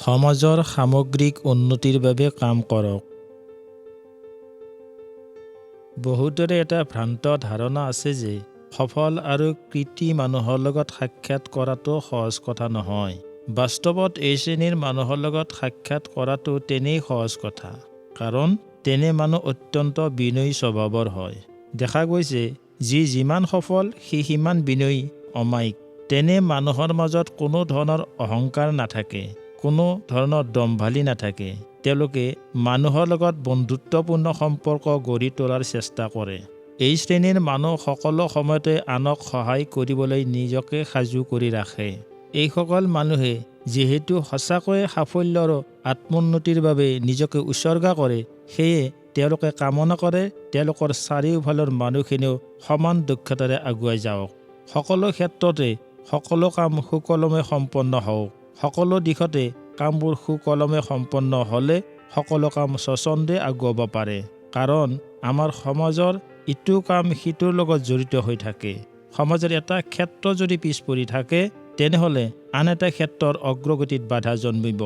সমাজৰ সামগ্ৰিক উন্নতিৰ বাবে কাম কৰক। বহুতৰে এটা ভ্ৰান্ত ধাৰণা আছে যে সফল আৰু কৃতি মানুহৰ লগত সাক্ষাৎ কৰাটো সহজ কথা নহয়। বাস্তৱত এই শ্ৰেণীৰ মানুহৰ লগত সাক্ষাৎ কৰাটো তেনেই সহজ কথা, কাৰণ তেনে মানুহ অত্যন্ত বিনয়ী স্বভাৱৰ হয়। দেখা গৈছে যি যিমান সফল সি সিমান বিনয়ী, অমায়িক। তেনে মানুহৰ মাজত কোনো ধৰণৰ অহংকাৰ নাথাকে, কোনো ধৰণৰ দম্ভালি নাথাকে। তেওঁলোকে মানুহৰ লগত বন্ধুত্বপূৰ্ণ সম্পৰ্ক গঢ়ি তোলাৰ চেষ্টা কৰে। এই শ্ৰেণীৰ মানুহ সকলো সময়তে আনক সহায় কৰিবলৈ নিজকে সাজু কৰি ৰাখে। এইসকল মানুহে যিহেতু সঁচাকৈয়ে সাফল্য আৰু আত্মোন্নতিৰ বাবে নিজকে উৎসৰ্গা কৰে, সেয়ে তেওঁলোকে কামনা কৰে তেওঁলোকৰ চাৰিওফালৰ মানুহখিনিও সমান দক্ষতাৰে আগুৱাই যাওক। সকলো ক্ষেত্ৰতে সকলো কাম সুকলমে সম্পন্ন হওক। সকলো দিশতে কামবোৰ সুকলমে সম্পন্ন হ'লে সকলো কাম স্বচ্ছন্দে আগুৱাব পাৰে। কাৰণ আমাৰ সমাজৰ ইটো কাম সিটোৰ লগত জড়িত হৈ থাকে। সমাজৰ এটা ক্ষেত্ৰ যদি পিছ পৰি থাকে, তেনেহ'লে আন এটা ক্ষেত্ৰৰ অগ্ৰগতিত বাধা জন্মিব।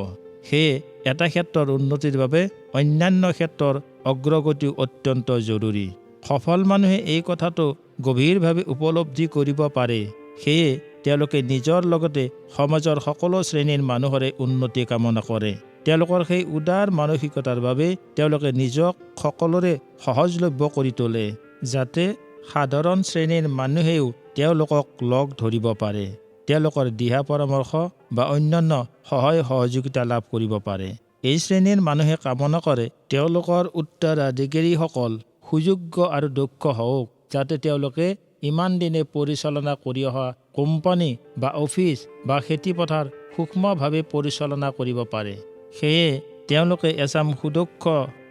সেয়ে এটা ক্ষেত্ৰৰ উন্নতিৰ বাবে অন্যান্য ক্ষেত্ৰৰ অগ্ৰগতিও অত্যন্ত জৰুৰী। সফল মানুহে এই কথাটো গভীৰভাৱে উপলব্ধি কৰিব পাৰে। সেয়ে তেওঁলোকে নিজৰ লগতে সমাজৰ সকলো শ্ৰেণীৰ মানুহৰে উন্নতি কামনা কৰে। তেওঁলোকৰ সেই উদাৰ মানসিকতাৰ বাবে তেওঁলোকে নিজক সকলোৰে সহজলভ্য কৰি তোলে, যাতে সাধাৰণ শ্ৰেণীৰ মানুহেও তেওঁলোকক লগ ধৰিব পাৰে, তেওঁলোকৰ দিহা পৰামৰ্শ বা অন্যান্য সহায় সহযোগিতা লাভ কৰিব পাৰে। এই শ্ৰেণীৰ মানুহে কামনা কৰে তেওঁলোকৰ উত্তৰাধিকাৰীসকল সুযোগ্য আৰু দক্ষ হওক, যাতে তেওঁলোকে ইমান দিনে পৰিচালনা কৰি অহা কোম্পানী বা অফিচ বা খেতিপথাৰ সূক্ষ্মভাৱে পৰিচালনা কৰিব পাৰে। সেয়ে তেওঁলোকে এচাম সুদক্ষ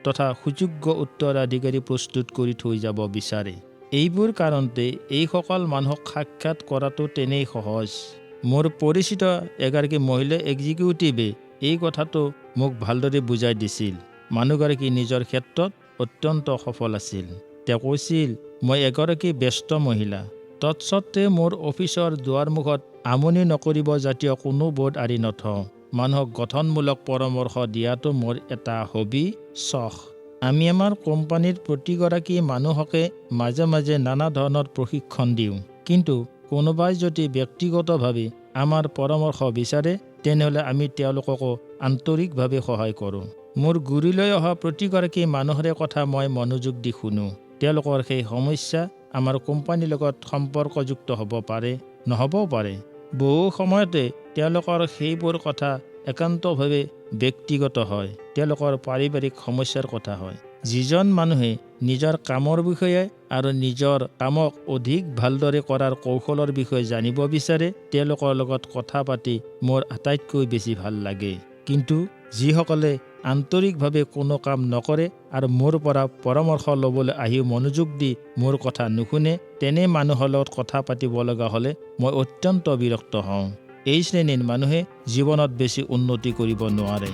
তথা সুযোগ্য উত্তৰাধিকাৰী প্ৰস্তুত কৰি থৈ যাব বিচাৰে। এইবোৰ কাৰণতে এইসকল মানুহক সাক্ষাৎ কৰাটো তেনেই সহজ। মোৰ পৰিচিত এগৰাকী মহিলা এক্সিকিউটিভে এই কথাটো মোক ভালদৰে বুজাই দিছিল। মানুহগৰাকী নিজৰ ক্ষেত্ৰত অত্যন্ত সফল আছিল। তেওঁ কৈছিল, মই এগৰাকী ব্যস্ত মহিলা, তৎসত্ত্বে মোৰ অফিচৰ দুৱাৰমুখত আমনি নকৰিব জাতীয় কোনো বোৰ্ড আঁৰি নথওঁ। মানুহক গঠনমূলক পৰামৰ্শ দিয়াটো মোৰ এটা হবি, চখ। আমি আমাৰ কোম্পানীৰ প্ৰতিগৰাকী মানুহকে মাজে মাজে নানা ধৰণৰ প্ৰশিক্ষণ দিওঁ। কিন্তু কোনোবাই যদি ব্যক্তিগতভাৱে আমাৰ পৰামৰ্শ বিচাৰে, তেনেহ'লে আমি তেওঁলোককো আন্তৰিকভাৱে সহায় কৰোঁ। মোৰ গুৰিলৈ অহা প্ৰতিগৰাকী মানুহৰে কথা মই মনোযোগ দি শুনো। তেওঁলোকৰ সেই সমস্যা আমাৰ কোম্পানীৰ লগত সম্পৰ্কযুক্ত হ'ব পাৰে, নহ'বও পাৰে। বহু সময়তে তেওঁলোকৰ সেইবোৰ কথা একান্তভাৱে ব্যক্তিগত হয়, তেওঁলোকৰ পাৰিবাৰিক সমস্যাৰ কথা হয়। যিজন মানুহে নিজৰ কামৰ বিষয়ে আৰু নিজৰ কামক অধিক ভালদৰে কৰাৰ কৌশলৰ বিষয়ে জানিব বিচাৰে, তেওঁলোকৰ লগত কথা পাতি মোৰ আটাইতকৈ বেছি ভাল লাগে। কিন্তু যিসকলে আন্তৰিকভাৱে কোনো কাম নকৰে আৰু মোৰ পৰা পৰামৰ্শ ল'বলৈ আহিও মনোযোগ দি মোৰ কথা নুশুনে, তেনে মানুহৰ লগত কথা পাতিব লগা হ'লে মই অত্যন্ত বিৰক্ত হওঁ। এই শ্ৰেণীৰ মানুহে জীৱনত বেছি উন্নতি কৰিব নোৱাৰে।